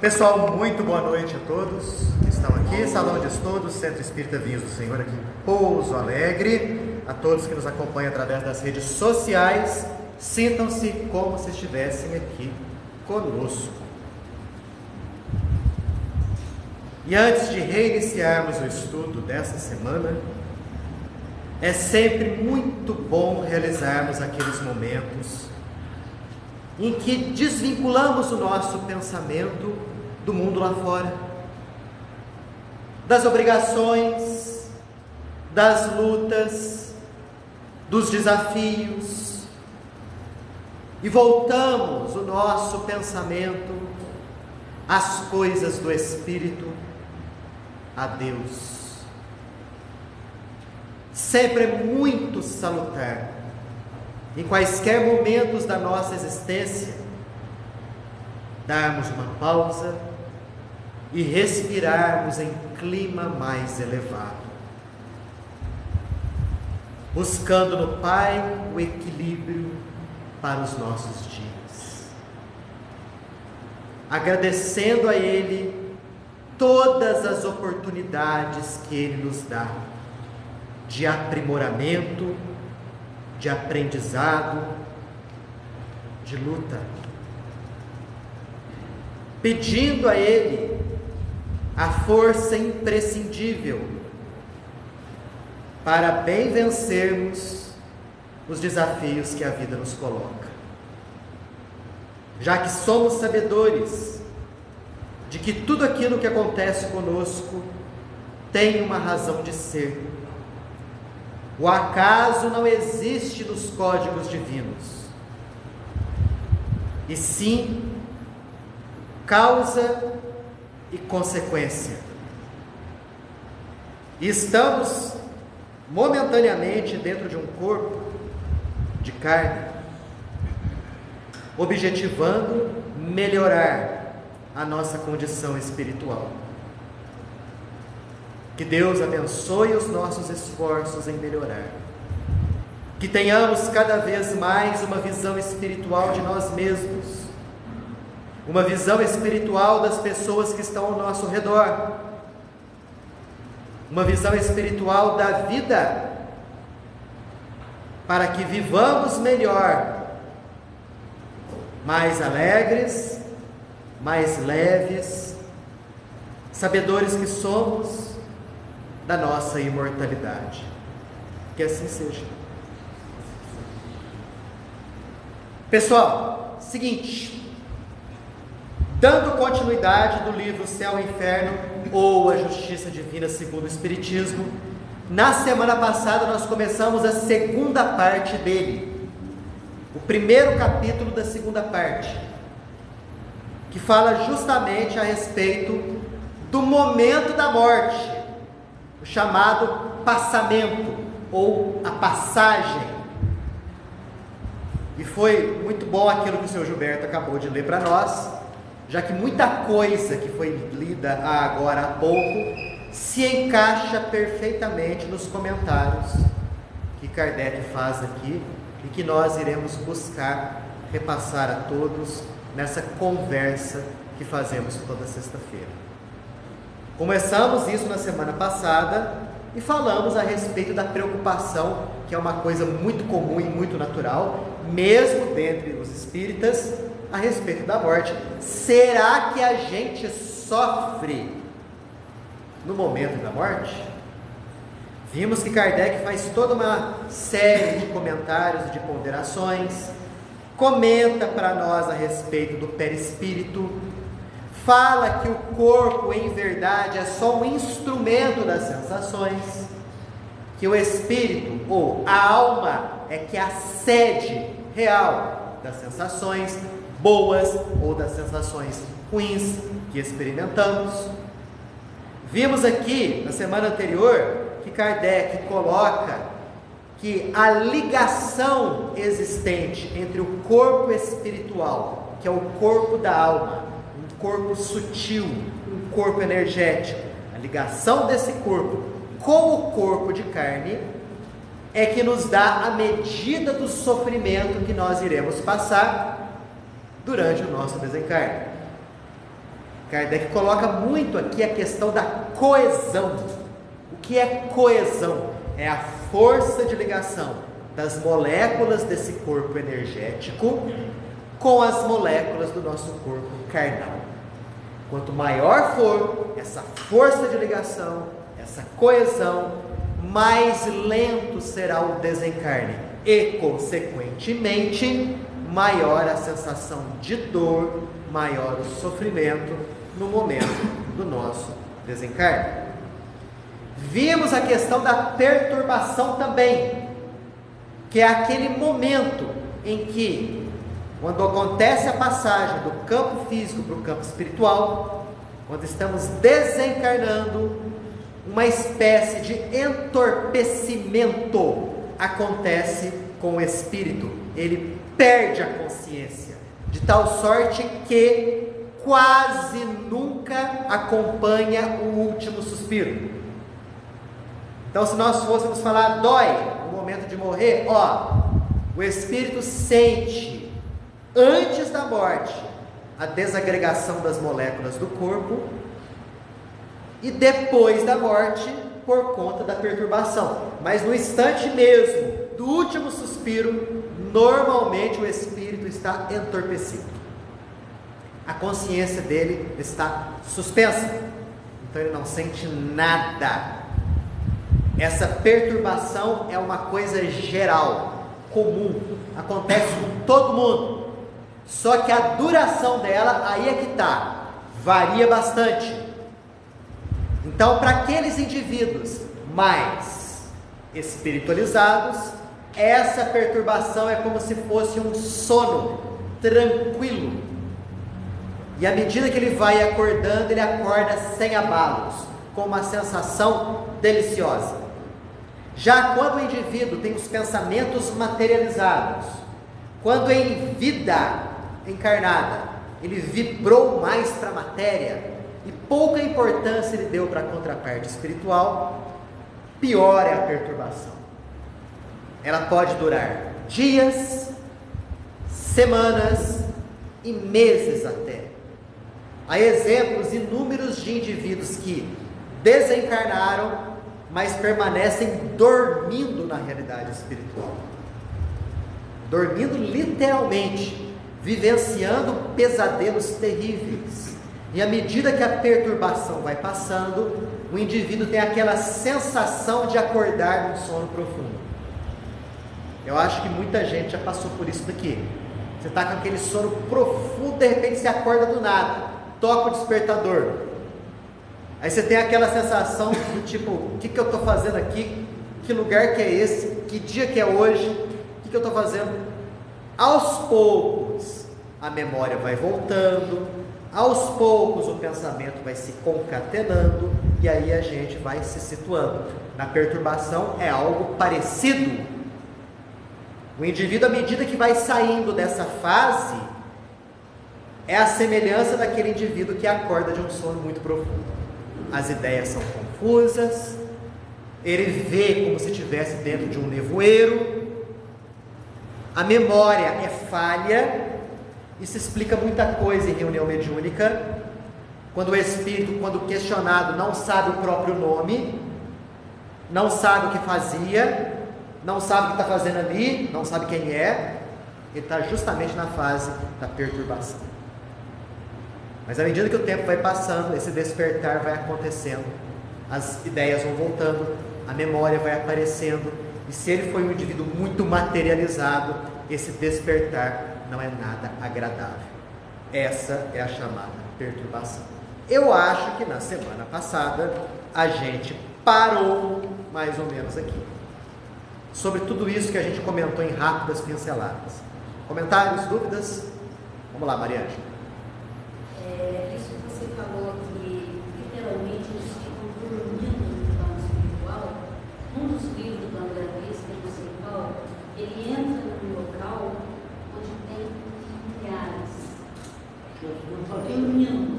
Pessoal, muito boa noite a todos que estão aqui, Salão de Estudos, Centro Espírita Vinhos do Senhor aqui em Pouso Alegre, a todos que nos acompanham através das redes sociais, sintam-se como se estivessem aqui conosco. E antes de reiniciarmos o estudo dessa semana, é sempre muito bom realizarmos aqueles momentos em que desvinculamos o nosso pensamento do mundo lá fora, das obrigações, das lutas, dos desafios, e voltamos o nosso pensamento às coisas do Espírito, a Deus. Sempre é muito salutar, em quaisquer momentos da nossa existência, darmos uma pausa e respirarmos em clima mais elevado, buscando no Pai o equilíbrio para os nossos dias, agradecendo a Ele todas as oportunidades que Ele nos dá de aprimoramento, de aprendizado, de luta, pedindo a Ele a força imprescindível para bem vencermos os desafios que a vida nos coloca, já que somos sabedores de que tudo aquilo que acontece conosco tem uma razão de ser. O acaso não existe nos códigos divinos, e sim causa e consequência. E estamos momentaneamente dentro de um corpo de carne, objetivando melhorar a nossa condição espiritual. Que Deus abençoe os nossos esforços em melhorar. Que tenhamos cada vez mais uma visão espiritual de nós mesmos, uma visão espiritual das pessoas que estão ao nosso redor, uma visão espiritual da vida, para que vivamos melhor, mais alegres, mais leves, sabedores que somos da nossa imortalidade. Que assim seja. Pessoal, seguinte, dando continuidade do livro Céu e Inferno, ou a Justiça Divina segundo o Espiritismo, na semana passada nós começamos a segunda parte dele, o primeiro capítulo da segunda parte, que fala justamente a respeito do momento da morte, o chamado passamento, ou a passagem. E foi muito bom aquilo que o Sr. Gilberto acabou de ler para nós, já que muita coisa que foi lida agora há pouco se encaixa perfeitamente nos comentários que Kardec faz aqui e que nós iremos buscar repassar a todos nessa conversa que fazemos toda sexta-feira. Começamos isso na semana passada e falamos a respeito da preocupação, que é uma coisa muito comum e muito natural, mesmo dentre os espíritas, a respeito da morte. Será que a gente sofre no momento da morte? Vimos que Kardec faz toda uma série de comentários e de ponderações, comenta para nós a respeito do perispírito, fala que o corpo, em verdade, é só um instrumento das sensações, que o espírito, ou a alma, é que é a sede real das sensações boas ou das sensações ruins que experimentamos. Vimos aqui, na semana anterior, que Kardec coloca que a ligação existente entre o corpo espiritual, que é o corpo da alma, um corpo sutil, um corpo energético, a ligação desse corpo com o corpo de carne é que nos dá a medida do sofrimento que nós iremos passar durante o nosso desencarne. Kardec coloca muito aqui a questão da coesão. O que é coesão? É a força de ligação das moléculas desse corpo energético com as moléculas do nosso corpo carnal. Quanto maior for essa força de ligação, essa coesão, mais lento será o desencarne e, consequentemente, maior a sensação de dor, maior o sofrimento no momento do nosso desencarne. Vimos a questão da perturbação também, que é aquele momento em que, quando acontece a passagem do campo físico para o campo espiritual, quando estamos desencarnando, uma espécie de entorpecimento acontece com o espírito. Ele perde a consciência, de tal sorte que quase nunca acompanha o último suspiro. Então, se nós fôssemos falar, dói no momento de morrer, o espírito sente, antes da morte, a desagregação das moléculas do corpo, e depois da morte, por conta da perturbação. Mas no instante mesmo, do último suspiro, normalmente o espírito está entorpecido. A consciência dele está suspensa. Então ele não sente nada. Essa perturbação é uma coisa geral, comum, acontece com todo mundo. Só que a duração dela, aí é que está, varia bastante. Então, para aqueles indivíduos mais espiritualizados, essa perturbação é como se fosse um sono tranquilo. E à medida que ele vai acordando, ele acorda sem abalos, com uma sensação deliciosa. Já quando o indivíduo tem os pensamentos materializados, quando em vida encarnada, ele vibrou mais para a matéria, e pouca importância ele deu para a contraparte espiritual, pior é a perturbação. Ela pode durar dias, semanas e meses até. Há exemplos inúmeros de indivíduos que desencarnaram, mas permanecem dormindo na realidade espiritual. Dormindo literalmente, vivenciando pesadelos terríveis. E à medida que a perturbação vai passando, o indivíduo tem aquela sensação de acordar num sono profundo. Eu acho que muita gente já passou por isso daqui. Você está com aquele sono profundo, de repente você acorda do nada, toca o despertador. Aí você tem aquela sensação do tipo, o que eu estou fazendo aqui? Que lugar que é esse? Que dia que é hoje? O que eu estou fazendo? Aos poucos, a memória vai voltando. Aos poucos o pensamento vai se concatenando e aí a gente vai se situando. Na perturbação é algo parecido. O indivíduo, à medida que vai saindo dessa fase, é a semelhança daquele indivíduo que acorda de um sono muito profundo. As ideias são confusas, ele vê como se estivesse dentro de um nevoeiro, a memória é falha. Isso explica muita coisa em reunião mediúnica, quando o espírito, quando questionado, não sabe o próprio nome, não sabe o que fazia, não sabe o que está fazendo ali, não sabe quem é, ele está justamente na fase da perturbação. Mas à medida que o tempo vai passando, esse despertar vai acontecendo, as ideias vão voltando, a memória vai aparecendo, e se ele foi um indivíduo muito materializado, esse despertar não é nada agradável. Essa é a chamada perturbação. Eu acho que na semana passada a gente parou mais ou menos aqui, sobre tudo isso que a gente comentou em rápidas pinceladas. Comentários, dúvidas? Vamos lá, Maria Ângela. Isso que você falou que literalmente eles ficam dormindo no plano espiritual. Um dos livros do André Luiz, que é do São Paulo, ele entra num local onde tem milhares dormindo.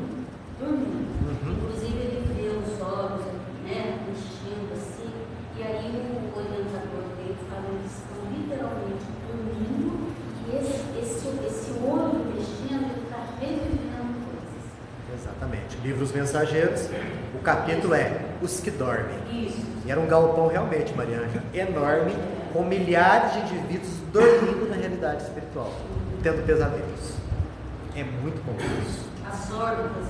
Inclusive ele vê os olhos, enchendo assim, e aí o orientador dele fala que eles estão literalmente dormindo, e esse olho mexendo, ele está revivendo coisas. Exatamente. Livro dos Mensageiros, o capítulo é Os que Dormem. Isso. E era um galpão realmente, Mariana, enorme, com milhares de indivíduos dormindo na realidade espiritual, tendo pesadelos. É muito complexo. As órbitas.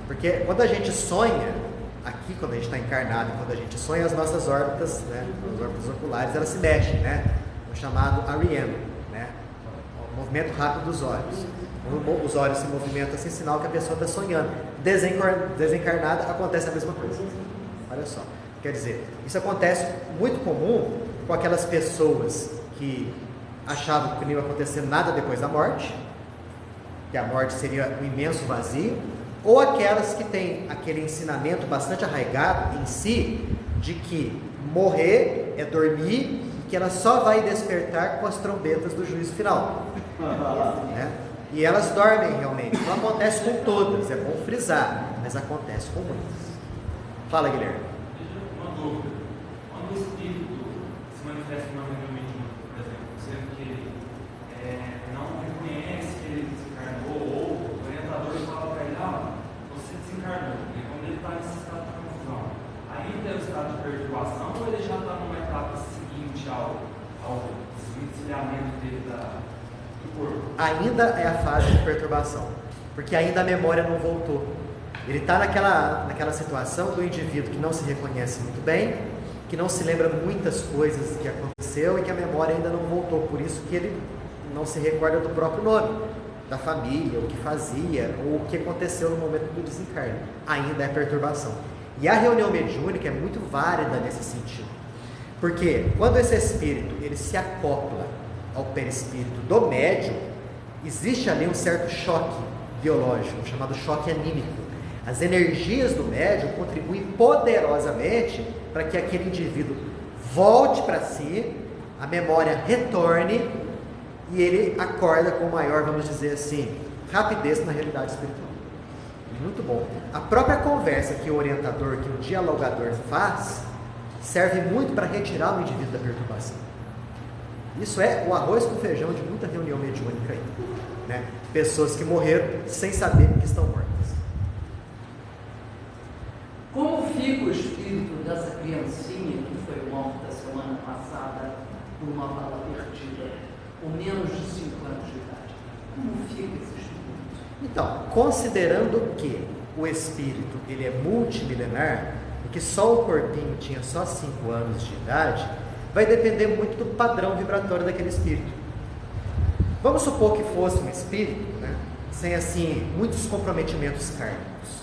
Porque quando a gente sonha, aqui quando a gente está encarnado, quando a gente sonha, as nossas órbitas, né, as órbitas oculares, elas se mexem, né? O chamado REM, né? O movimento rápido dos olhos. Quando os olhos se movimentam assim, sinal que a pessoa está sonhando. Desencarnada, acontece a mesma coisa. Olha só. Quer dizer, isso acontece muito comum com aquelas pessoas que achavam que não ia acontecer nada depois da morte, que a morte seria um imenso vazio, ou aquelas que têm aquele ensinamento bastante arraigado em si, de que morrer é dormir e que ela só vai despertar com as trombetas do juízo final. Né? E elas dormem realmente. Não acontece com todas, é bom frisar, mas acontece com muitas. Fala, Guilherme. Uma dúvida. Quando o espírito se manifesta em uma reunião mediúnica, por exemplo, sendo que ele não reconhece que ele desencarnou, ou o orientador fala para ele, você desencarnou. E quando ele está nesse estado de confusão, ainda é o estado de perturbação, ou ele já está numa etapa seguinte ao desvencilhamento dele do corpo? Ainda é a fase de perturbação, porque ainda a memória não voltou. Ele está naquela situação do indivíduo que não se reconhece muito bem, que não se lembra muitas coisas que aconteceu e que a memória ainda não voltou. Por isso que ele não se recorda do próprio nome, da família, o que fazia, ou o que aconteceu no momento do desencarne. Ainda é perturbação. E a reunião mediúnica é muito válida nesse sentido. Porque quando esse espírito ele se acopla ao perispírito do médium, existe ali um certo choque biológico, chamado choque anímico. As energias do médium contribuem poderosamente para que aquele indivíduo volte para si, a memória retorne e ele acorda com maior, vamos dizer assim, rapidez na realidade espiritual. Muito bom. A própria conversa que o orientador, que o dialogador faz, serve muito para retirar o indivíduo da perturbação. Isso é o arroz com feijão de muita reunião mediúnica aí, né? Pessoas que morreram sem saber que estão mortas. Como fica o espírito dessa criancinha que foi morta semana passada por uma bala perdida, com menos de 5 anos de idade? Como fica esse espírito? Então, considerando que o espírito ele é multimilenar e que só o corpinho tinha só 5 anos de idade, vai depender muito do padrão vibratório daquele espírito. Vamos supor que fosse um espírito, né, sem assim muitos comprometimentos kármicos.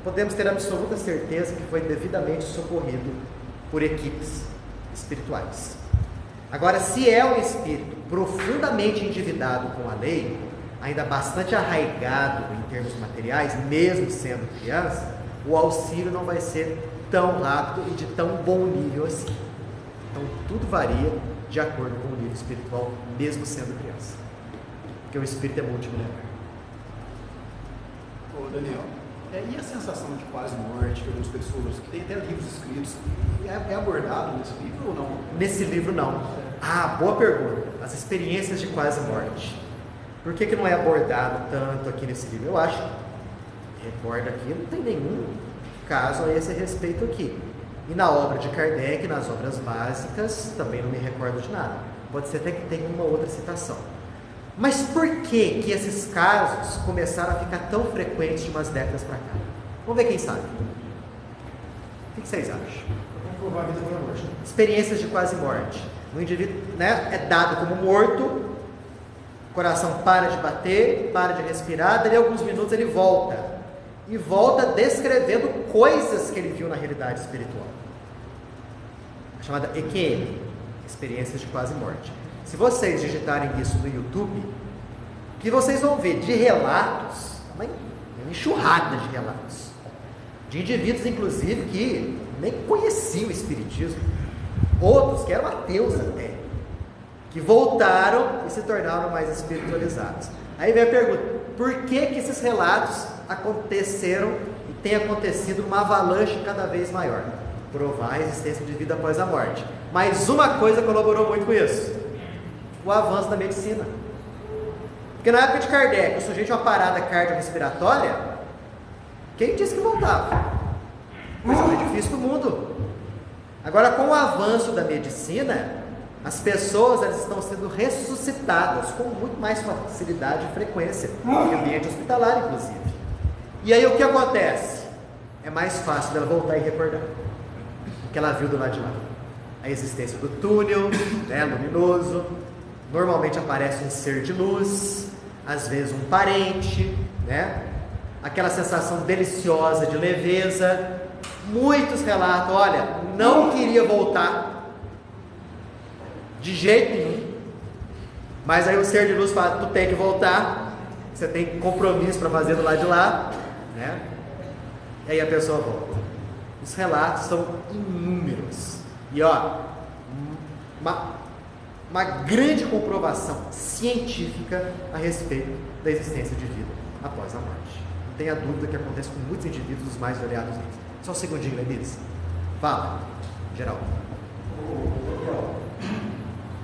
Podemos ter absoluta certeza que foi devidamente socorrido por equipes espirituais. Agora, se é um espírito profundamente endividado com a lei, ainda bastante arraigado em termos materiais, mesmo sendo criança, o auxílio não vai ser tão rápido e de tão bom nível assim. Então, tudo varia de acordo com o nível espiritual, mesmo sendo criança. Porque o espírito é multimilenar. Ô Daniel, e a sensação de quase morte que algumas pessoas, que tem até livros escritos, é abordado nesse livro ou não? Nesse livro não. Ah, boa pergunta. As experiências de quase morte. Por que não é abordado tanto aqui nesse livro? Eu acho, recordo aqui, não tem nenhum caso a esse respeito aqui. E na obra de Kardec, nas obras básicas, também não me recordo de nada. Pode ser até que tenha uma outra citação. Mas por que esses casos começaram a ficar tão frequentes de umas décadas para cá? Vamos ver quem sabe. O que vocês acham? Vamos provar a vida para a morte. Experiências de quase morte. O indivíduo, né, é dado como morto, o coração para de bater, para de respirar, daí alguns minutos ele volta. E volta descrevendo coisas que ele viu na realidade espiritual. A chamada EQM, experiências de quase morte. Se vocês digitarem isso no YouTube, o que vocês vão ver de relatos, uma enxurrada de relatos, de indivíduos inclusive que nem conheciam o espiritismo, outros que eram ateus até, que voltaram e se tornaram mais espiritualizados. Aí vem a pergunta, por que esses relatos aconteceram e têm acontecido numa avalanche cada vez maior? Provar a existência de vida após a morte. Mas uma coisa colaborou muito com isso: o avanço da medicina. Porque na época de Kardec, o sujeito tinha uma parada cardiorrespiratória, Quem disse que voltava? Coisa mais difícil do mundo. Agora, com o avanço da medicina, as pessoas elas estão sendo ressuscitadas com muito mais facilidade e frequência, em ambiente hospitalar, inclusive. E aí o que acontece? É mais fácil dela voltar e recordar o que ela viu do lado de lá. A existência do túnel, né, luminoso. Normalmente aparece um ser de luz, às vezes um parente, né? Aquela sensação deliciosa de leveza. Muitos relatam, olha, não queria voltar de jeito nenhum, mas aí o ser de luz fala, tu tem que voltar, você tem compromisso para fazer do lado de lá, né? E aí a pessoa volta. Os relatos são inúmeros. E ó, uma grande comprovação científica a respeito da existência de vida após a morte. Não tenha dúvida que acontece com muitos indivíduos dos mais variados níveis. Só um segundinho, Lenise. Fala, Geraldo.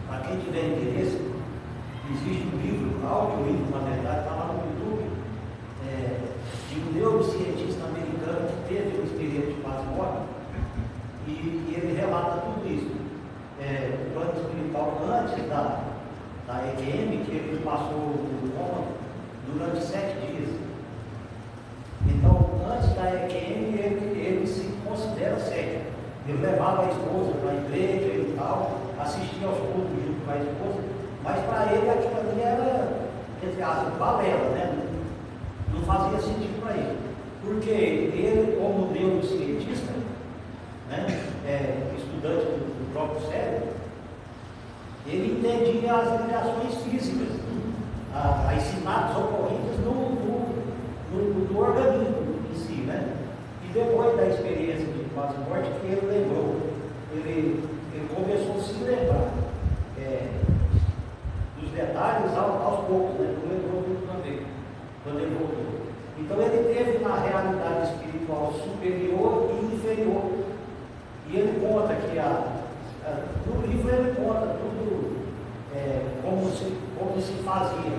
Para quem tiver interesse, existe um livro, audiolivro, na verdade, está lá no YouTube, de um neurocientista americano que teve uma experiência de quase morte, e ele relata tudo isso. O plano espiritual antes da EQM, que ele passou por coma durante 7 dias. Então, antes da EQM, ele se considera sério. Ele levava a esposa para a igreja e tal, assistia aos cultos junto com a esposa, mas para ele aquilo ali era, entre aspas, balela, né? Não fazia sentido para ele. Porque ele, como neurocientista, né, estudante do próprio cérebro, ele entendia as ligações físicas, as sinapses ocorridas no organismo em si, né? E depois da experiência de quase morte, que ele lembrou, ele começou a se lembrar dos detalhes aos poucos, né? Não lembrou tudo também, quando ele voltou. Então ele teve na realidade espiritual superior e inferior. E ele conta que no livro ele conta tudo como se fazia,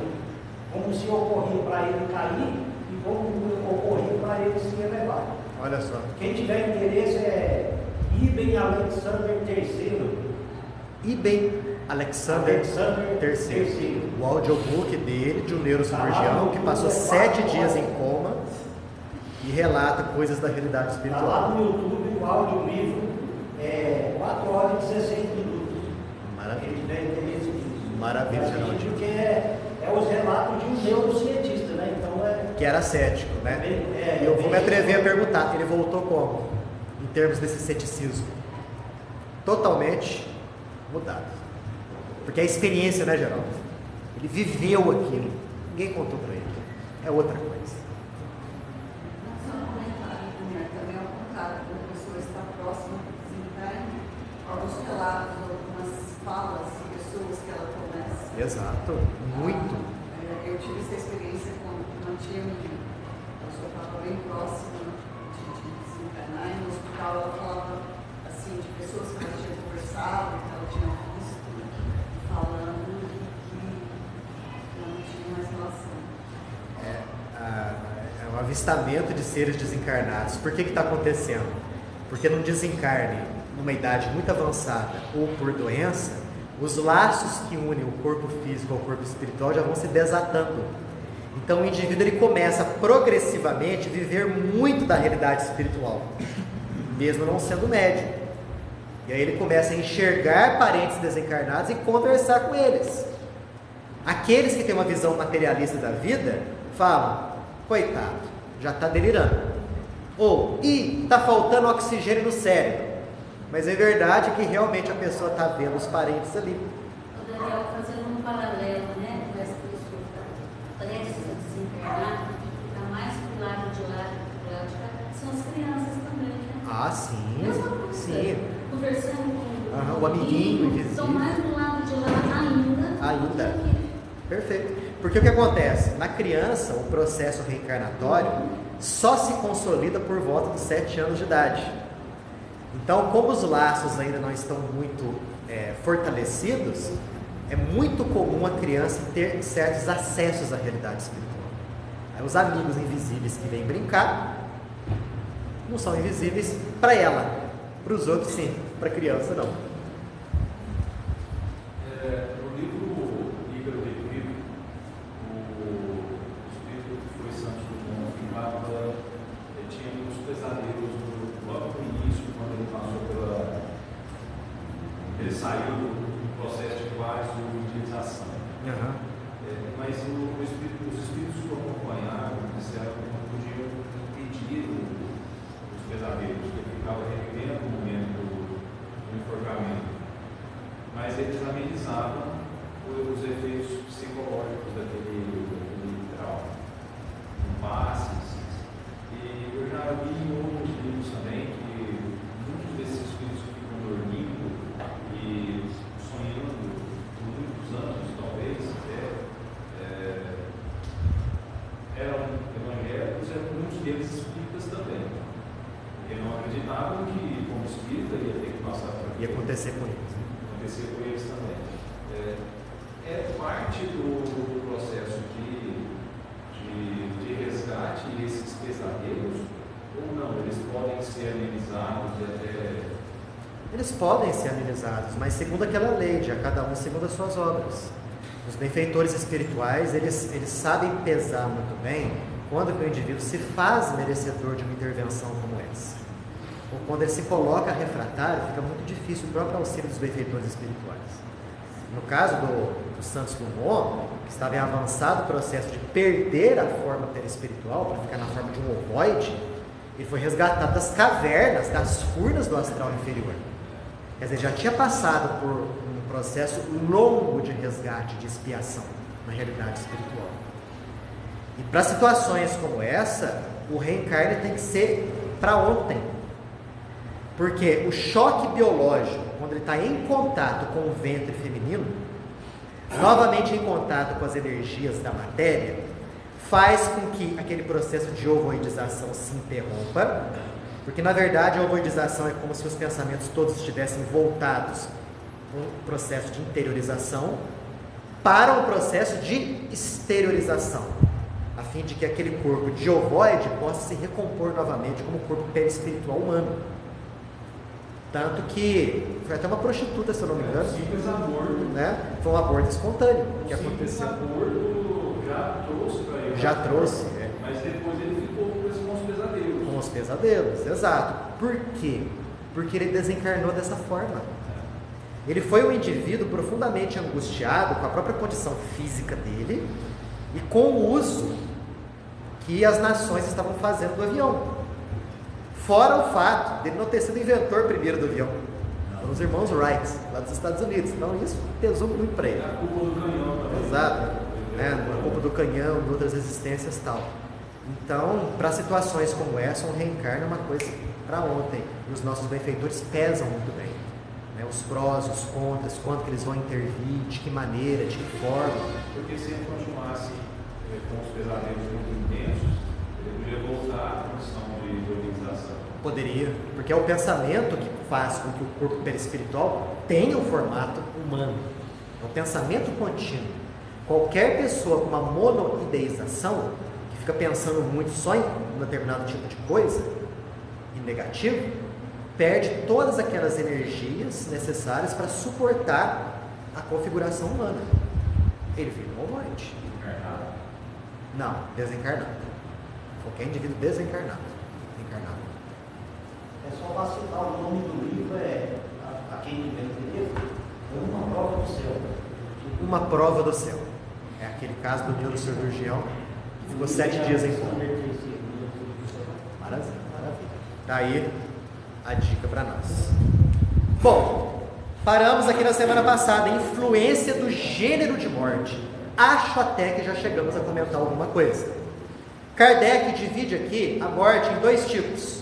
como se ocorria para ele cair e como ocorria para ele se elevar. Olha só. Quem tiver interesse é Ibn Alexander III. Ibn Alexander III. O audiobook dele, de um neurocirurgião que passou 7 dias em coma e relata coisas da realidade espiritual. Está lá no YouTube, o audiolivro, 4 horas e 16 minutos. Maravilha. Quem tiver interesse nisso. Maravilha, Geraldo. Porque é os relatos de um neurocientista, né? Então que era cético, né? E eu vou me atrever a perguntar, ele voltou como? Em termos desse ceticismo? Totalmente mudado. Porque a experiência, né, Geraldo? Ele viveu aquilo. Ninguém contou para ele. É outra coisa. Só um comentário, né? Também ao contrário, quando a pessoa está próxima do desencarne, alguns relatos, algumas falas de pessoas que ela começa. Exato, muito. Eu tive essa experiência quando uma tia minha, a pessoa estava bem próxima de desencarnar, e no hospital ela falava assim, de pessoas que ela tinha conversado, que ela tinha visto, falando que não tinha mais relação. É um avistamento de seres desencarnados. Por que está acontecendo? Porque num desencarne, numa idade muito avançada ou por doença, os laços que unem o corpo físico ao corpo espiritual já vão se desatando. Então o indivíduo ele começa progressivamente a viver muito da realidade espiritual, mesmo não sendo médium. E aí ele começa a enxergar parentes desencarnados e conversar com eles. Aqueles que têm uma visão materialista da vida falam, coitado, já está delirando. Ou, está faltando oxigênio no cérebro. Mas é verdade que realmente a pessoa está vendo os parentes ali. O Daniel, fazendo um paralelo, né, com essa pessoa que está prestes a desencarnar, que está mais do lado de lá do que do lado de cá, são as crianças também, né? Ah, sim. Mesma coisa. Sim. Conversando com o amiguinho invisível. estão mais do lado de lá ainda. do que aqui. Perfeito. Porque o que acontece? Na criança, o processo reencarnatório só se consolida por volta dos 7 anos de idade. Então, como os laços ainda não estão muito fortalecidos, é muito comum a criança ter certos acessos à realidade espiritual. Aí, os amigos invisíveis que vêm brincar, não são invisíveis para ela. Para os outros, sim. Para a criança, não. No livro Ícaro Retrido, o espírito que foi Santos Dumont afirmava que tinha muitos pesadelos logo no início, quando ele passou pela. Ele saiu do processo de quase-utilização. Mas os espíritos que o acompanhavam disseram que não podiam impedir os pesadelos, que ele ficava revivendo o momento do enforcamento. Mas eles amenizavam os efeitos psicológicos daquele trauma, com passes. E eu já vi em outros livros também que muitos desses espíritos ficam dormindo e sonhando por muitos anos, talvez, eram evangélicos e muitos deles espíritas também. Porque não acreditavam que, como espírita, ia ter que passar por aquilo. Ia acontecer com eles. Acontecer com eles também. É parte do processo de resgate esses pesadelos, ou não? Eles podem ser amenizados e até. Eles podem ser amenizados, mas segundo aquela lei, de a cada um segundo as suas obras. Os benfeitores espirituais, eles sabem pesar muito bem quando que o indivíduo se faz merecedor de uma intervenção como essa. Ou quando ele se coloca refratário, fica muito difícil o próprio auxílio dos benfeitores espirituais. No caso do Santos Dumont, que estava em avançado processo de perder a forma perispiritual para ficar na forma de um ovoide, ele foi resgatado das cavernas, das furnas do astral inferior. Quer dizer, já tinha passado por um processo longo de resgate, de expiação na realidade espiritual. E para situações como essa, o reencarne tem que ser para ontem. Porque o choque biológico, quando ele está em contato com o ventre feminino, novamente em contato com as energias da matéria, faz com que aquele processo de ovoidização se interrompa, porque na verdade a ovoidização é como se os pensamentos todos estivessem voltados para um processo de interiorização para um processo de exteriorização, a fim de que aquele corpo de ovoide possa se recompor novamente como corpo perispiritual humano. Tanto que foi até uma prostituta, se eu não me engano. Simples aborto. Né? Foi um aborto espontâneo que Simples aconteceu. aborto já trouxe para ele. Já trouxe, Mas depois ele ficou com os pesadelos. Com os pesadelos, exato. Por quê? Porque ele desencarnou dessa forma. Ele foi um indivíduo profundamente angustiado com a própria condição física dele e com o uso que as nações estavam fazendo do avião. Fora o fato dele não ter sido inventor primeiro do avião. Foram os irmãos Wright, lá dos Estados Unidos. Então isso pesou muito para ele. É a culpa do canhão também. Exato. A culpa do canhão, de outras resistências e tal. Então, para situações como essa, um reencarno é uma coisa para ontem. E os nossos benfeitores pesam muito bem. Os prós, os contras, quando que eles vão intervir, de que maneira, de que forma. Porque se ele continuasse com os pesadelos muito intensos, ele podia voltar à condição de organização. Poderia, porque é o pensamento que faz com que o corpo perispiritual tenha um formato humano. É o pensamento contínuo. Qualquer pessoa com uma monoideização, que fica pensando muito só em um determinado tipo de coisa, e negativo, perde todas aquelas energias necessárias para suportar a configuração humana. Ele vira um ovoide. Encarnado? Não, desencarnado. Qualquer indivíduo desencarnado. Encarnado. É só para citar o nome do livro, a quem tiver interesse, é Uma Prova do Céu. Uma prova do céu. É aquele caso do neurocirurgião que ficou 7 dias em coma. Maravilha, maravilha. Daí a dica para nós. Bom, paramos aqui na semana passada, influência do gênero de morte. Acho até que já chegamos a comentar alguma coisa. Kardec divide aqui a morte em 2 tipos: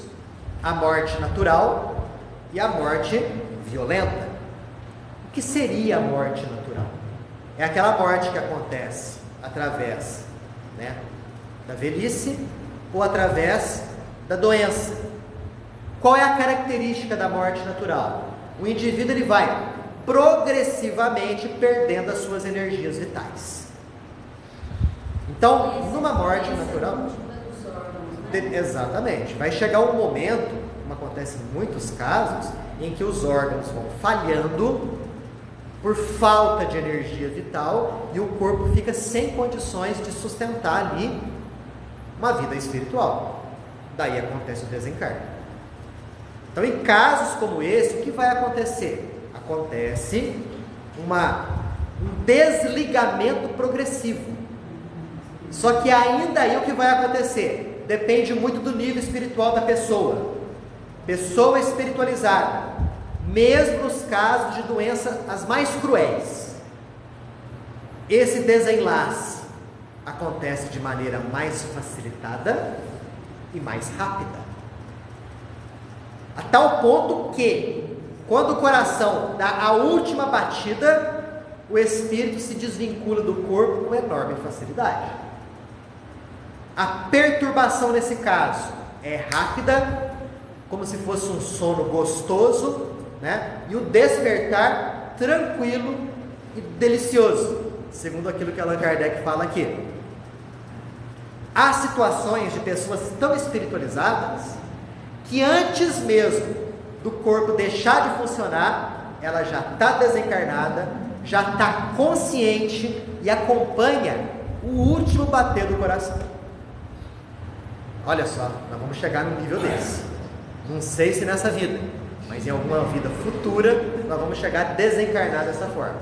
a morte natural e a morte violenta. O que seria a morte natural? É aquela morte que acontece através da velhice ou através da doença. Qual é a característica da morte natural? O indivíduo ele vai progressivamente perdendo as suas energias vitais. Então, numa morte natural, Exatamente. Vai chegar um momento, como acontece em muitos casos, em que os órgãos vão falhando por falta de energia vital e o corpo fica sem condições de sustentar ali uma vida espiritual. Daí acontece o desencarne. Então, em casos como esse, o que vai acontecer? Acontece um desligamento progressivo. Só que ainda aí o que vai acontecer? Depende muito do nível espiritual da pessoa. Pessoa espiritualizada, mesmo nos casos de doenças as mais cruéis, esse desenlace acontece de maneira mais facilitada e mais rápida. A tal ponto que, quando o coração dá a última batida, o espírito se desvincula do corpo com enorme facilidade. A perturbação nesse caso é rápida, como se fosse um sono gostoso, né? E o despertar tranquilo e delicioso, segundo aquilo que Allan Kardec fala aqui. Há situações de pessoas tão espiritualizadas que antes mesmo do corpo deixar de funcionar, ela já está desencarnada, já está consciente e acompanha o último bater do coração. Olha só, nós vamos chegar num nível desse. Não sei se nessa vida, mas em alguma vida futura nós vamos chegar a desencarnar dessa forma.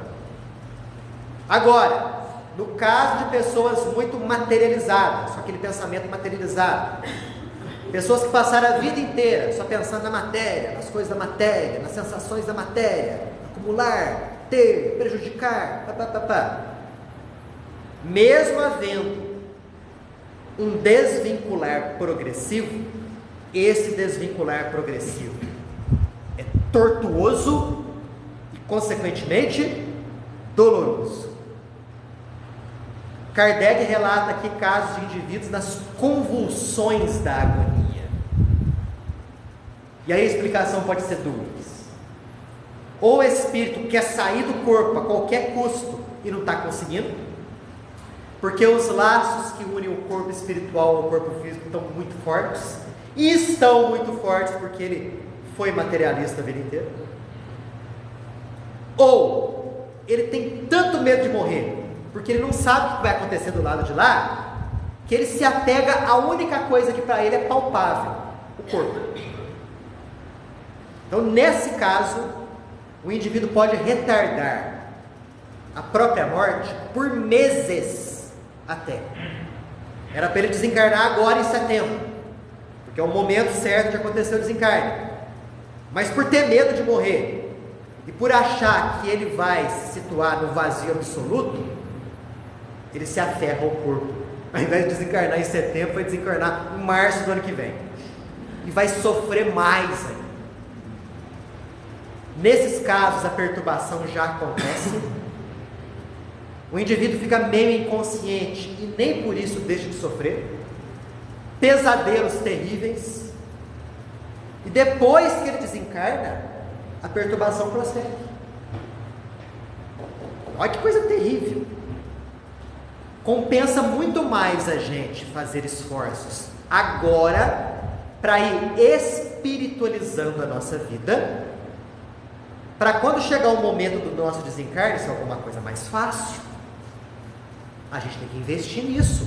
Agora, no caso de pessoas muito materializadas, só aquele pensamento materializado, pessoas que passaram a vida inteira só pensando na matéria, nas coisas da matéria, nas sensações da matéria, acumular, ter, prejudicar, mesmo havendo um desvincular progressivo, esse desvincular progressivo é tortuoso e, consequentemente, doloroso. Kardec relata aqui casos de indivíduos nas convulsões da agonia. E aí a explicação pode ser duas. Ou o espírito quer sair do corpo a qualquer custo e não está conseguindo, porque os laços que unem o corpo espiritual ao corpo físico estão muito fortes, e estão muito fortes porque ele foi materialista a vida inteira. Ou ele tem tanto medo de morrer, porque ele não sabe o que vai acontecer do lado de lá, que ele se apega à única coisa que para ele é palpável, o corpo. Então, nesse caso, o indivíduo pode retardar a própria morte por meses até. Era para ele desencarnar agora em setembro, porque é o momento certo de acontecer o desencarne. Mas por ter medo de morrer e por achar que ele vai se situar no vazio absoluto, ele se aferra ao corpo. Ao invés de desencarnar em setembro, vai desencarnar em março do ano que vem. E vai sofrer mais ainda. Nesses casos, a perturbação já acontece. O indivíduo fica meio inconsciente e nem por isso deixa de sofrer. Pesadelos terríveis. E depois que ele desencarna, a perturbação prossegue. Olha que coisa terrível. Compensa muito mais a gente fazer esforços agora para ir espiritualizando a nossa vida, para quando chegar o momento do nosso desencarne, ser alguma coisa mais fácil. A gente tem que investir nisso.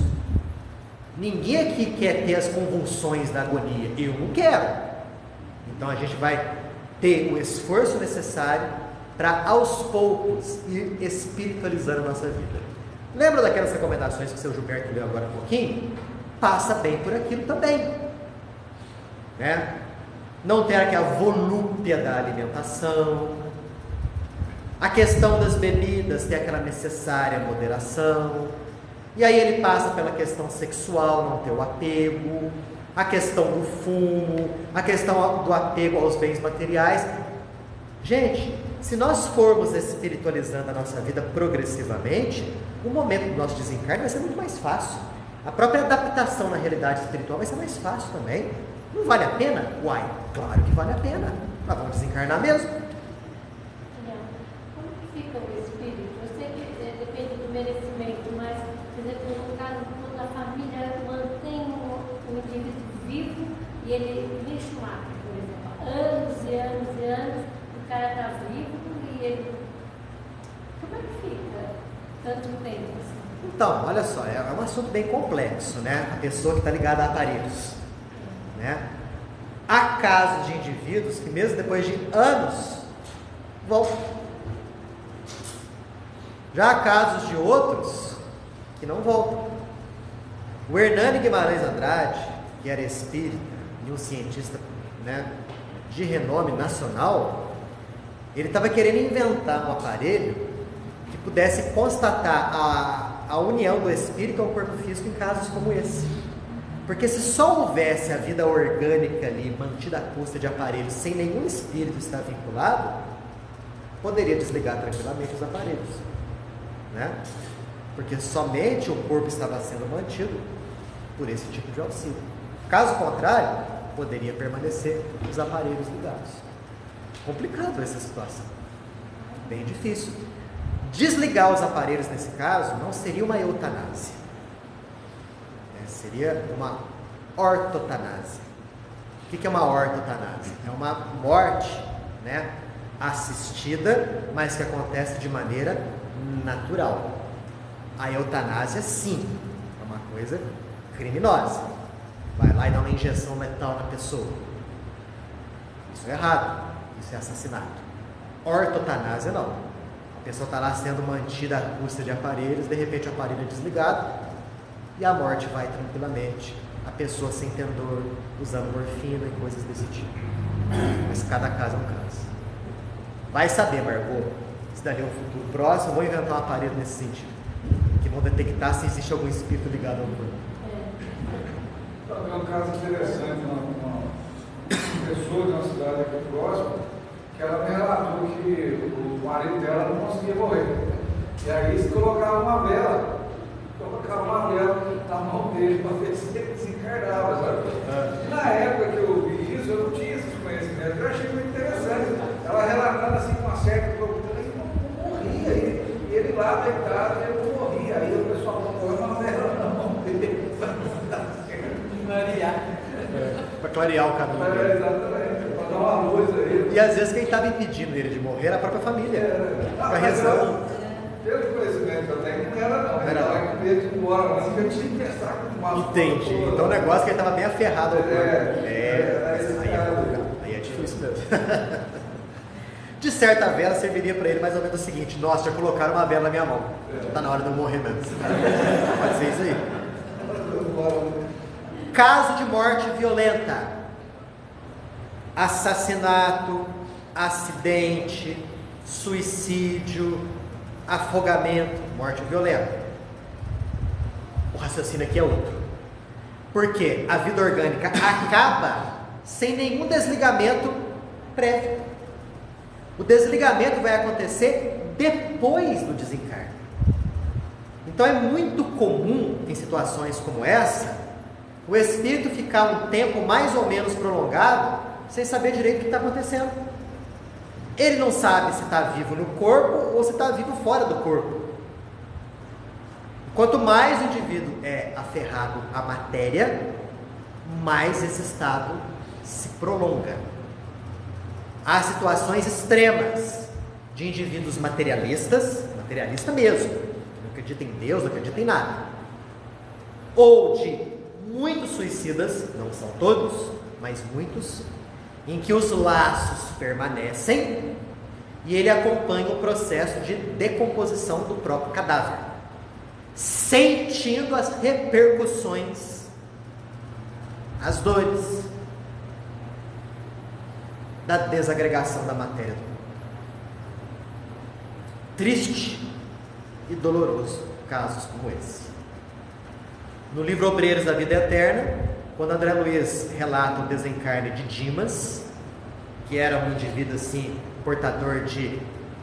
Ninguém aqui quer ter as convulsões da agonia. Eu não quero. Então a gente vai ter o esforço necessário para aos poucos ir espiritualizando a nossa vida. Lembra daquelas recomendações que o seu Gilberto leu agora há pouquinho? Passa bem por aquilo também, né? Não ter aquela volúpia da alimentação, a questão das bebidas, ter aquela necessária moderação, e aí ele passa pela questão sexual, não ter o apego, a questão do fumo, a questão do apego aos bens materiais. Gente, se nós formos espiritualizando a nossa vida progressivamente, o momento do nosso desencarne vai ser muito mais fácil. A própria adaptação na realidade espiritual vai ser mais fácil também. Não vale a pena? Uai, claro que vale a pena. Nós vamos desencarnar mesmo. Como que fica o espírito? Eu sei que depende do merecimento, mas, por exemplo, no caso, quando a família mantém o indivíduo e ele lixa o mato, por exemplo, anos e anos e anos, o cara está vivo e ele... Como é que fica tanto tempo assim? Então, olha só, é um assunto bem complexo, né? A pessoa que está ligada a aparelhos, né? Há casos de indivíduos que mesmo depois de anos voltam. Já há casos de outros que não voltam. O Hernani Guimarães Andrade, que era espírita e um cientista, né, de renome nacional, ele estava querendo inventar um aparelho que pudesse constatar a união do espírito ao corpo físico em casos como esse. Porque se só houvesse a vida orgânica ali, mantida à custa de aparelhos, sem nenhum espírito estar vinculado, poderia desligar tranquilamente os aparelhos, né? Porque somente o corpo estava sendo mantido por esse tipo de auxílio. Caso contrário, poderia permanecer os aparelhos ligados. Complicado essa situação, bem difícil. Desligar os aparelhos nesse caso não seria uma eutanásia, seria uma ortotanásia. O que é uma ortotanásia? É uma morte, né, assistida, mas que acontece de maneira natural. A eutanásia, sim, é uma coisa criminosa. Vai lá e dá uma injeção letal na pessoa. Isso é errado, isso é assassinato. Ortotanásia não. A pessoa está lá sendo mantida à custa de aparelhos, de repente o aparelho é desligado e a morte vai tranquilamente. A pessoa sem dor, usando morfina e coisas desse tipo. Mas cada caso é um caso. Vai saber, Margot, se dali é um futuro próximo, vou inventar um aparelho nesse sentido, que vão detectar se existe algum espírito ligado ao corpo. É um caso interessante, uma pessoa de uma cidade aqui próxima, que ela me relatou que o marido dela não conseguia morrer. E aí eles colocavam uma vela na mão dele para ver se ele desencarnava, sabe? E na época que eu vi isso, eu não tinha esses conhecimentos. Eu achei muito interessante. Ela relatando assim com uma certa preocupação, ele não morria. E ele lá deitado, ele não morria. Aí o pessoal colocou uma vela na mão dele Para clarear o caminho dele. Exatamente, para dar uma luz a ele. E às vezes quem estava impedindo ele de morrer era a própria família. Fica rezando. Pelo conhecimento até que não era não. Ele estava com medo de ir embora, mas eu tinha que pensar com uma. Entendi. Então o negócio é que ele estava bem aferrado ao corpo. Aí é difícil mesmo. De certa vela serviria para ele mais ou menos o seguinte: nossa, já colocaram uma vela na minha mão. Está na hora de eu morrer mesmo. Pode ser isso aí. Caso de morte violenta: assassinato, acidente, suicídio, afogamento, morte violenta. O raciocínio aqui é outro. Porque a vida orgânica acaba sem nenhum desligamento prévio. O desligamento vai acontecer depois do desencarne. Então é muito comum, em situações como essa, o espírito ficar um tempo mais ou menos prolongado sem saber direito o que está acontecendo. Ele não sabe se está vivo no corpo ou se está vivo fora do corpo. Quanto mais o indivíduo é aferrado à matéria, mais esse estado se prolonga. Há situações extremas de indivíduos materialistas, materialista mesmo, não acredita em Deus, não acredita em nada, ou de muitos suicidas, não são todos, mas muitos, em que os laços permanecem e ele acompanha o processo de decomposição do próprio cadáver, sentindo as repercussões, as dores da desagregação da matéria do corpo. Triste e doloroso casos como esse. No livro Obreiros da Vida Eterna, quando André Luiz relata o desencarne de Dimas, que era um indivíduo assim, portador de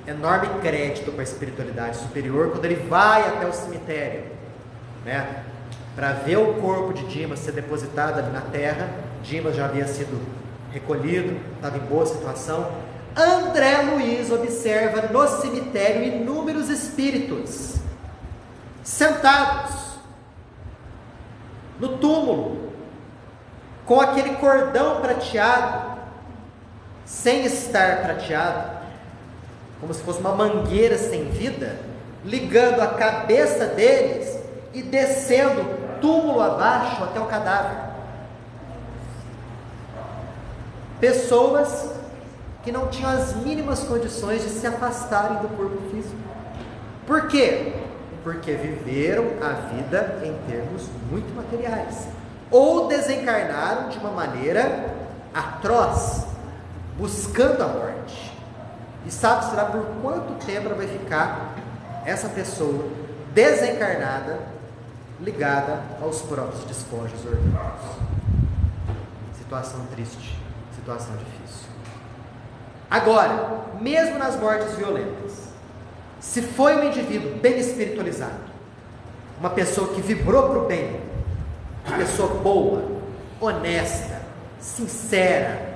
enorme crédito para a espiritualidade superior, quando ele vai até o cemitério, né, para ver o corpo de Dimas ser depositado ali na terra. Dimas já havia sido recolhido, estava em boa situação. André Luiz observa no cemitério inúmeros espíritos sentados no túmulo, com aquele cordão prateado, sem estar prateado, como se fosse uma mangueira sem vida, ligando a cabeça deles e descendo túmulo abaixo até o cadáver. Pessoas que não tinham as mínimas condições de se afastarem do corpo físico. Por quê? Porque viveram a vida em termos muito materiais, ou desencarnaram de uma maneira atroz, buscando a morte. E sabe-se lá por quanto tempo ela vai ficar, essa pessoa desencarnada, ligada aos próprios despojos orgânicos. Situação triste, situação difícil. Agora, mesmo nas mortes violentas, se foi um indivíduo bem espiritualizado, uma pessoa que vibrou para o bem, uma pessoa boa, honesta, sincera,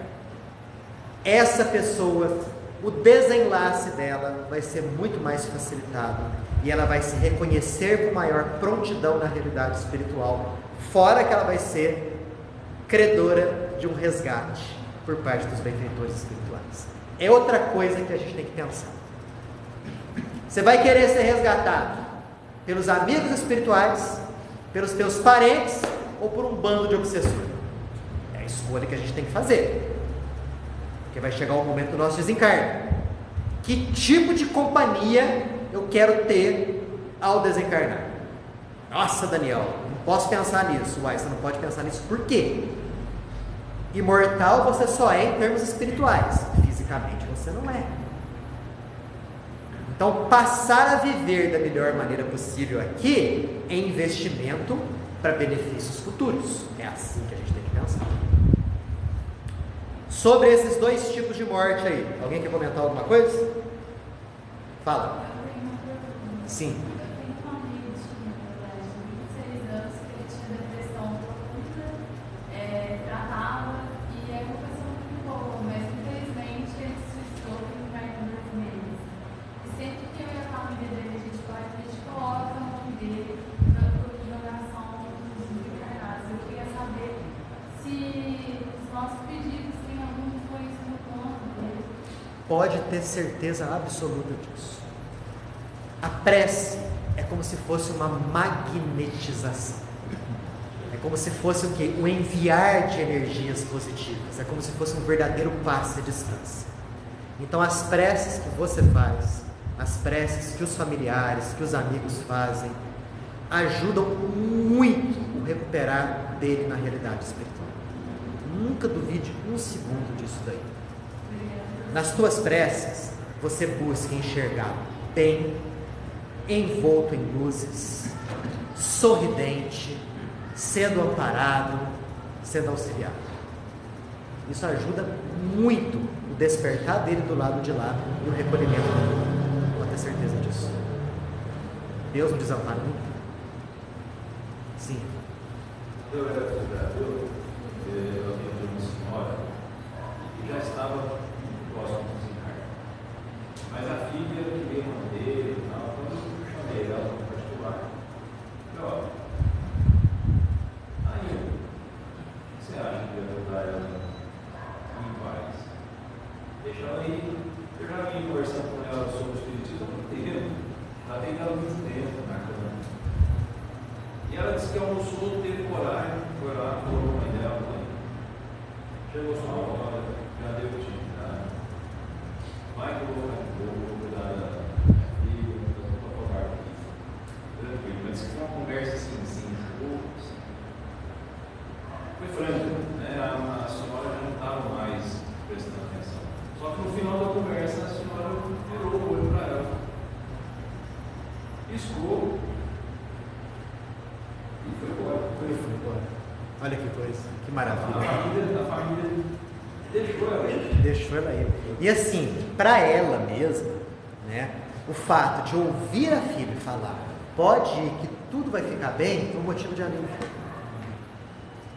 essa pessoa, o desenlace dela vai ser muito mais facilitado e ela vai se reconhecer com maior prontidão na realidade espiritual, fora que ela vai ser credora de um resgate por parte dos benfeitores espirituais. É outra coisa que a gente tem que pensar. Você vai querer ser resgatado pelos amigos espirituais, pelos teus parentes ou por um bando de obsessores? É a escolha que a gente tem que fazer, porque vai chegar o momento do nosso desencarne. Que tipo de companhia eu quero ter ao desencarnar? Nossa, Daniel, não posso pensar nisso. Uai, você não pode pensar nisso por quê? Imortal você só é em termos espirituais, fisicamente você não é. Então, passar a viver da melhor maneira possível aqui é investimento para benefícios futuros. É assim que a gente tem que pensar. Sobre esses dois tipos de morte aí, alguém quer comentar alguma coisa? Fala. Sim. Pode ter certeza absoluta disso. A prece é como se fosse uma magnetização. É como se fosse o quê? O enviar de energias positivas. É como se fosse um verdadeiro passe à distância. Então as preces que você faz, as preces que os familiares, que os amigos fazem, ajudam muito o recuperar dele na realidade espiritual. Nunca duvide um segundo disso daí. Nas tuas preces, você busca enxergar bem, envolto em luzes, sorridente, sendo amparado, sendo auxiliado. Isso ajuda muito o despertar dele do lado de lá e o recolhimento dele. Pode ter certeza disso. Deus nos desampara muito. Sim. Eu era vereador, eu atendi uma senhora que já estava próximo do desencarne. Mas a filha queria manter e tal, quando eu chamei ela para particular, eu falei, ó, ainda, o que você acha que eu ajudar ela em paz? Deixa ela aí. Eu já vim conversando com ela sobre o espiritismo há muito tempo, ela tem dado muito tempo na cama. E ela disse que almoçou, teve coragem, foi lá, falou com a mãe dela, chegou só uma hora, já deu atividade. Vai que eu vou cuidar da minha filha, vou tocar aqui. Tranquilo, mas disse que foi uma conversa assim, foi franca, né? A senhora já não estava mais prestando atenção. Só que no final da conversa a senhora virou o olho para ela, piscou e foi embora. Foi embora. Olha que coisa, que maravilha. A família deixou ela aí. Deixou ela aí. E assim, para ela mesma, né, o fato de ouvir a filha falar, pode ir que tudo vai ficar bem, é um motivo de alívio.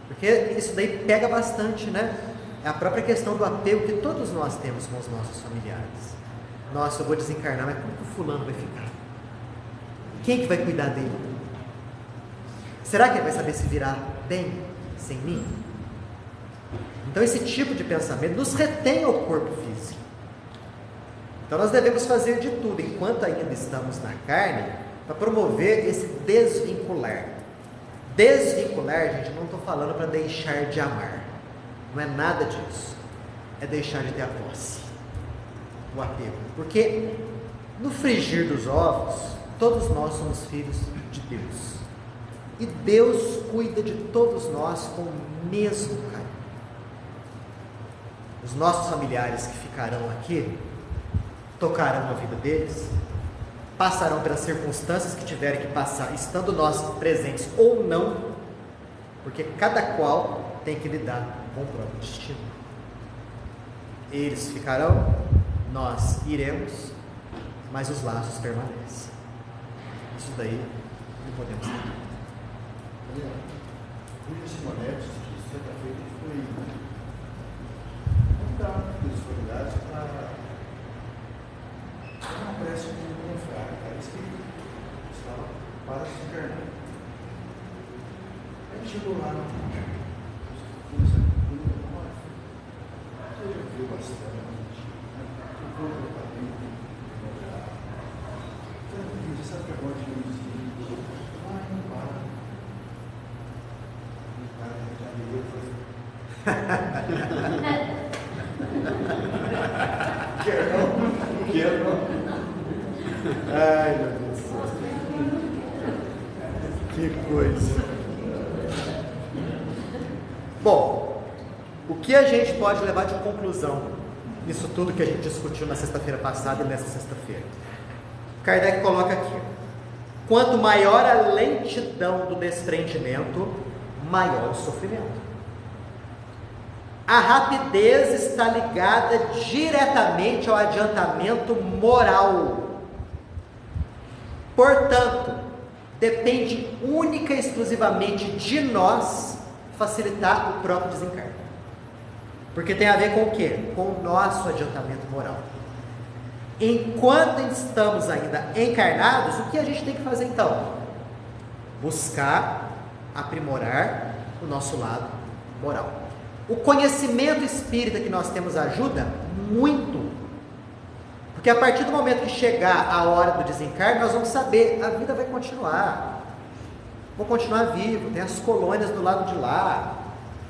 Porque isso daí pega bastante, né? É a própria questão do apego que todos nós temos com os nossos familiares. Nossa, eu vou desencarnar, mas como que o fulano vai ficar? Quem que vai cuidar dele? Será que ele vai saber se virar bem sem mim? Então esse tipo de pensamento nos retém ao corpo físico. Então nós devemos fazer de tudo, enquanto ainda estamos na carne, para promover esse desvincular. Desvincular, gente, não estou falando para deixar de amar. Não é nada disso. É deixar de ter a posse, o apego. Porque no frigir dos ovos, todos nós somos filhos de Deus. E Deus cuida de todos nós com o mesmo carinho. Os nossos familiares que ficarão aqui, tocarão a vida deles, passarão pelas circunstâncias que tiverem que passar, estando nós presentes ou não, porque cada qual tem que lidar com o próprio destino. Eles ficarão, nós iremos, mas os laços permanecem. Isso daí não podemos ter. O Simonetti, de certa feita, foi convidado pelos familiares para uma prece de um confrade, cara, espírito, estava para se encarnar. Aí chegou lá no você já viu bastante, eu vou colocar dentro, você sabe que agora de um espírito, não para. Quero não. Ai, meu Deus do céu. Que coisa. Bom, o que a gente pode levar de conclusão nisso tudo que a gente discutiu na sexta-feira passada e nessa sexta-feira? Kardec coloca aqui: quanto maior a lentidão do desprendimento, maior o sofrimento. A rapidez está ligada diretamente ao adiantamento moral. Portanto, depende única e exclusivamente de nós facilitar o próprio desencarne. Porque tem a ver com o quê? Com o nosso adiantamento moral. Enquanto estamos ainda encarnados, o que a gente tem que fazer então? Buscar aprimorar o nosso lado moral. O conhecimento espírita que nós temos ajuda muito, porque a partir do momento que chegar a hora do desencarne, nós vamos saber, a vida vai continuar, vou continuar vivo, tem as colônias do lado de lá,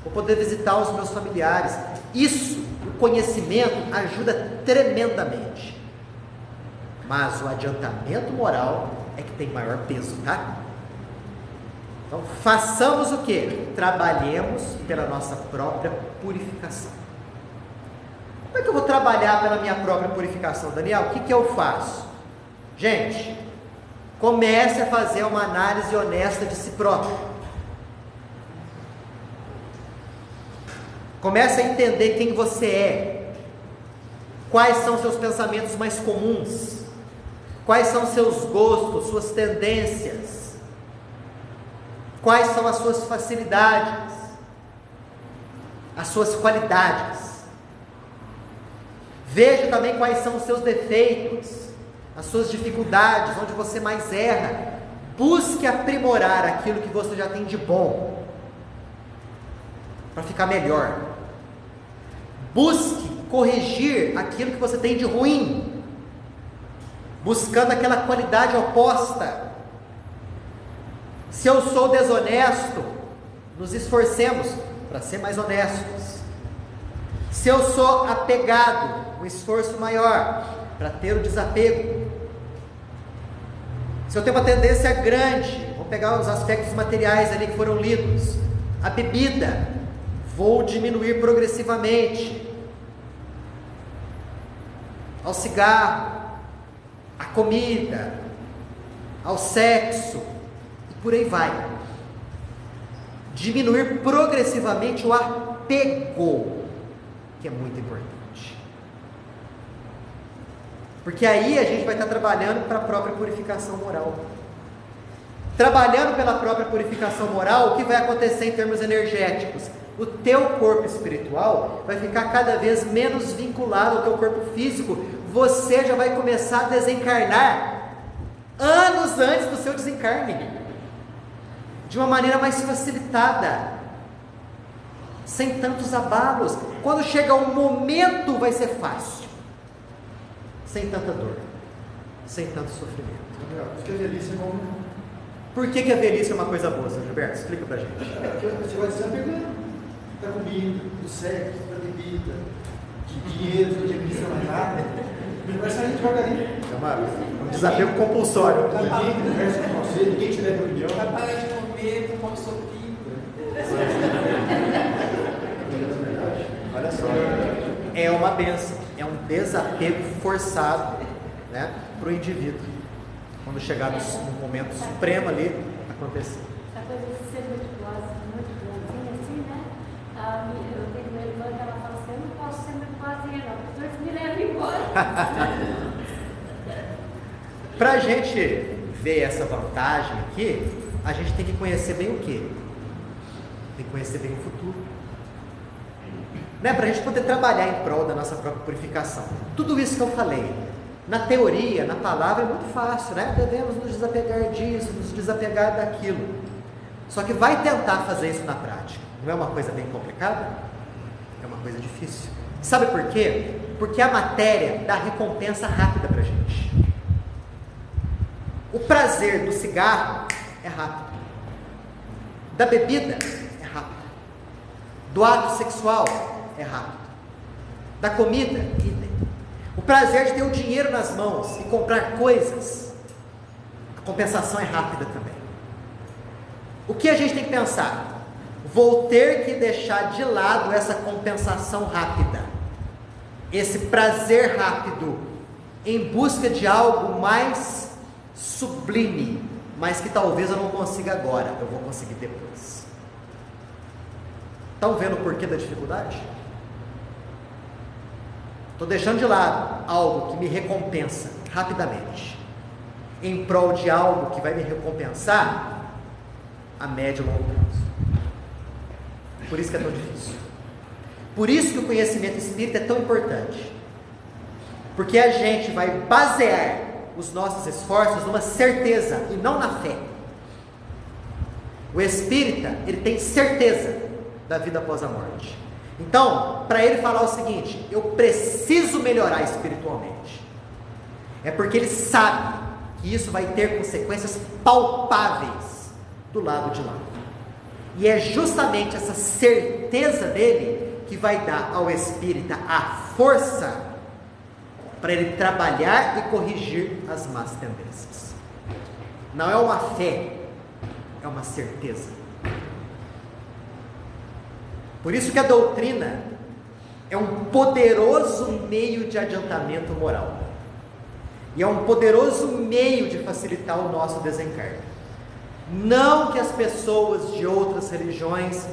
vou poder visitar os meus familiares. Isso, o conhecimento ajuda tremendamente, mas o adiantamento moral é que tem maior peso, tá? Então, façamos o quê? Trabalhemos pela nossa própria purificação. Como é que eu vou trabalhar pela minha própria purificação, Daniel? O que eu faço? Gente, comece a fazer uma análise honesta de si próprio. Comece a entender quem você é. Quais são seus pensamentos mais comuns? Quais são seus gostos, suas tendências? Quais são as suas facilidades, as suas qualidades? Veja também quais são os seus defeitos, as suas dificuldades, onde você mais erra. Busque aprimorar aquilo que você já tem de bom, para ficar melhor. Busque corrigir aquilo que você tem de ruim, buscando aquela qualidade oposta. Se eu sou desonesto, nos esforcemos para ser mais honestos. Se eu sou apegado, um esforço maior para ter o desapego. Se eu tenho uma tendência grande, vou pegar os aspectos materiais ali que foram lidos, a bebida, vou diminuir progressivamente. Ao cigarro, à comida, ao sexo, por aí vai. Diminuir progressivamente o apego, que é muito importante. Porque aí a gente vai estar trabalhando para a própria purificação moral. Trabalhando pela própria purificação moral, o que vai acontecer em termos energéticos? O teu corpo espiritual vai ficar cada vez menos vinculado ao teu corpo físico. Você já vai começar a desencarnar anos antes do seu desencarne, de uma maneira mais facilitada. sem tantos abalos. Quando chega um momento vai ser fácil, sem tanta dor, sem tanto sofrimento. Acho que a velhice é bom. Por que a velhice é uma coisa boa, São Gilberto? Explica pra gente. Porque você vai desapegando da comida, do sexo, da bebida, de dinheiro, de administração mais nada. Vai sair devagarinho. É um desapego compulsório. Ninguém conversa com você, ninguém te leva opinião. Vai parar de comer, come sopinho. Olha só, é uma bênção, é um desapego forçado, né, para o indivíduo. Quando chegar no momento supremo ali, acontecer. Essa coisa de ser muito bonzinha assim, né? Eu tenho uma irmã que ela fala assim, eu não posso ser muito boazinha não, porque os dois me levam embora. Para a gente ver essa vantagem aqui, a gente tem que conhecer bem o quê? Tem que conhecer bem o futuro. Né? Para a gente poder trabalhar em prol da nossa própria purificação. Tudo isso que eu falei, na teoria, na palavra, é muito fácil, né? Devemos nos desapegar disso, nos desapegar daquilo. Só que vai tentar fazer isso na prática. Não é uma coisa bem complicada? É uma coisa difícil. Sabe por quê? Porque a matéria dá recompensa rápida para a gente. O prazer do cigarro é rápido. Da bebida é rápido. Do ato sexual é rápido. Da comida, idem. O prazer de ter o dinheiro nas mãos e comprar coisas, a compensação é rápida também. O que a gente tem que pensar? Vou ter que deixar de lado essa compensação rápida, esse prazer rápido, em busca de algo mais sublime, mas que talvez eu não consiga agora, eu vou conseguir depois. Estão vendo o porquê da dificuldade? Estou deixando de lado algo que me recompensa rapidamente, em prol de algo que vai me recompensar a médio e longo prazo. Por isso que é tão difícil. Por isso que o conhecimento espírita é tão importante. Porque a gente vai basear os nossos esforços numa certeza e não na fé. O espírita, ele tem certeza da vida após a morte. Então, para ele falar o seguinte, eu preciso melhorar espiritualmente, é porque ele sabe que isso vai ter consequências palpáveis do lado de lá. E é justamente essa certeza dele que vai dar ao espírita a força para ele trabalhar e corrigir as más tendências. Não é uma fé, é uma certeza. Por isso que a doutrina é um poderoso meio de adiantamento moral. E é um poderoso meio de facilitar o nosso desencarne. Não que as pessoas de outras religiões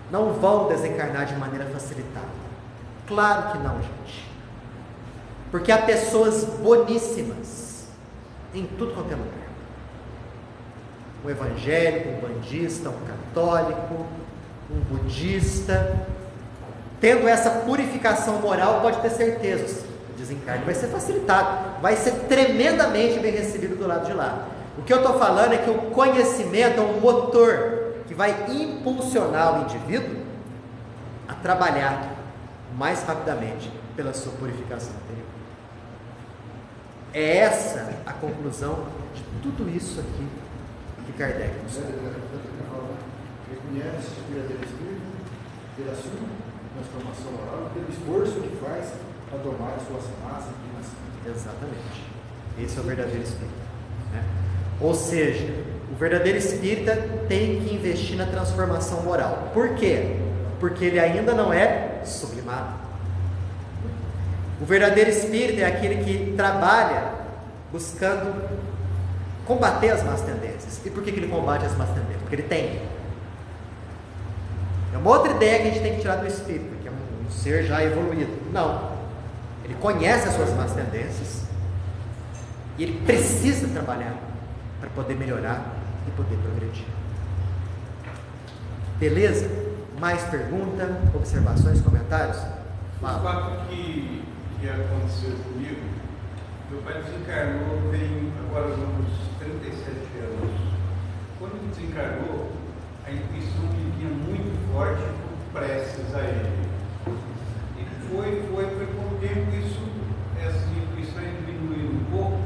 não vão desencarnar de maneira facilitada. Claro que não, gente. Porque há pessoas boníssimas em tudo quanto é lugar. Um evangélico, um bandista, um católico, um budista, tendo essa purificação moral, pode ter certeza, o desencarne vai ser facilitado, vai ser tremendamente bem recebido do lado de lá. O que eu estou falando é que o conhecimento é um motor que vai impulsionar o indivíduo a trabalhar mais rapidamente pela sua purificação interior. É essa a conclusão de tudo isso aqui que Kardec nos falou. Reconhece o verdadeiro espírito pela sua transformação moral, pelo esforço que faz para domar as suas massas de nascimento. Exatamente. Esse é o verdadeiro espírita, né? Ou seja, o verdadeiro espírita tem que investir na transformação moral. Por quê? Porque ele ainda não é sublimado. O verdadeiro espírita é aquele que trabalha buscando combater as más tendências. E por que ele combate as más tendências? Porque ele tem. É uma outra ideia que a gente tem que tirar do espírito, que é um ser já evoluído. Não. Ele conhece as suas más tendências e ele precisa trabalhar para poder melhorar e poder progredir. Beleza? Mais pergunta, observações, comentários? O fato que aconteceu comigo, meu pai desencarnou tem agora uns 37 anos. Quando ele desencarnou, a intuição que vinha muito forte preces a ele. E foi com o tempo essas intuições diminuíram um pouco,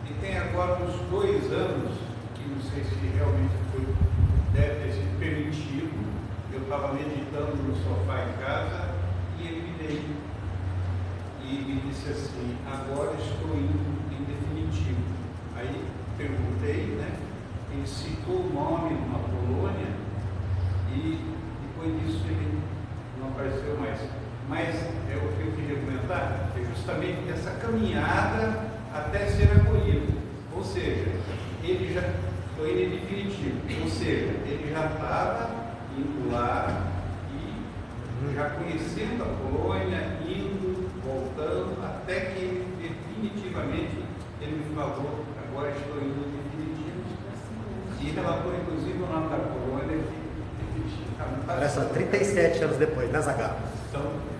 e tem agora uns 2 anos, que não sei se realmente deve ter sido permitido. Eu estava meditando no sofá em casa e ele me veio e me disse assim: agora estou indo em definitivo. Aí perguntei, né? Ele citou o nome numa colônia e depois disso ele não apareceu mais. Mas é o que eu queria comentar, é justamente essa caminhada até ser acolhido. Ou seja, ele já foi em definitivo, ou seja, ele já estava indo lá e já conhecendo a colônia, indo, voltando, até que ele definitivamente ele me falou: agora estou indo em definitivo. E relatou inclusive o nome da colônia que definitivo. Olha só, 37 anos depois, né, Zagal? Então,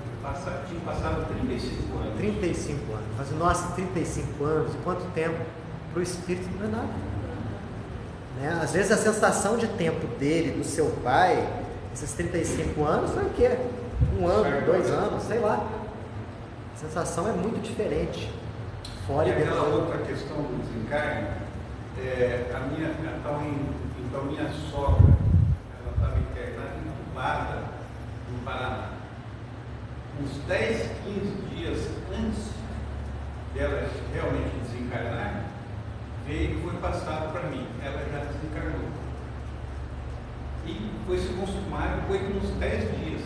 tinha passado 35 anos. 35 anos. Mas, nossa, 35 anos, quanto tempo para o Espírito não é nada. Né? Às vezes a sensação de tempo dele, do seu pai, esses 35 anos, foi o quê? 1 ano, 2 anos, sei lá. A sensação é muito diferente. Fora E e dentro. aquela outra questão do desencarne, então minha sogra, ela estava internada, entubada no Paraná. Uns 10, 15 dias antes dela realmente desencarnar, veio e foi passado para mim. Ela já desencarnou. E foi se consumar depois de uns 10 dias.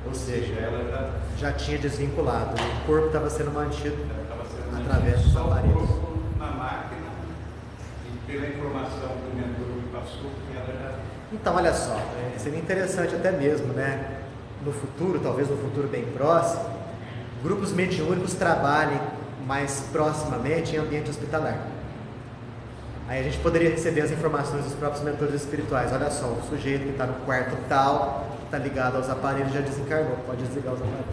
Ou seja, ela já tinha desvinculado. O corpo estava sendo mantido através através dos só o aparelhos. corpo na máquina, e pela informação que o mentor me passou, que ela já... Então, olha só, seria interessante até mesmo, né? No futuro, talvez no futuro bem próximo, grupos mediúnicos trabalhem mais proximamente em ambiente hospitalar. Aí a gente poderia receber as informações dos próprios mentores espirituais. Olha só, o sujeito que está no quarto tal, que está ligado aos aparelhos, já desencarnou, pode desligar os aparelhos.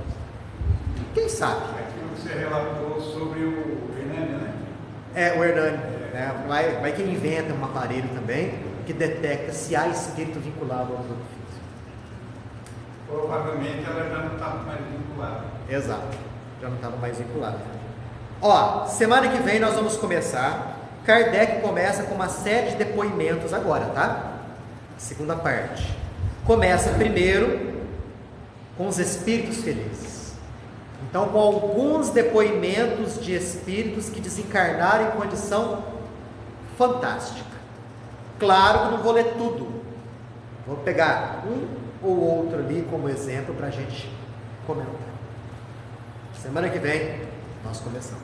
Quem sabe? Aquilo que você relatou sobre o Hernani, né? O Hernani. Né? Vai que ele inventa um aparelho também que detecta se há espírito vinculado ao grupo físico. Provavelmente ela já não estava mais vinculada. Exato, já não estava mais vinculado. Ó, semana que vem nós vamos começar. Kardec começa com uma série de depoimentos agora, tá? Segunda parte. Começa primeiro com os espíritos felizes. Então, com alguns depoimentos de espíritos que desencarnaram em condição fantástica. Claro que não vou ler tudo. Vou pegar um ou outro ali como exemplo para a gente comentar. Semana que vem nós começamos.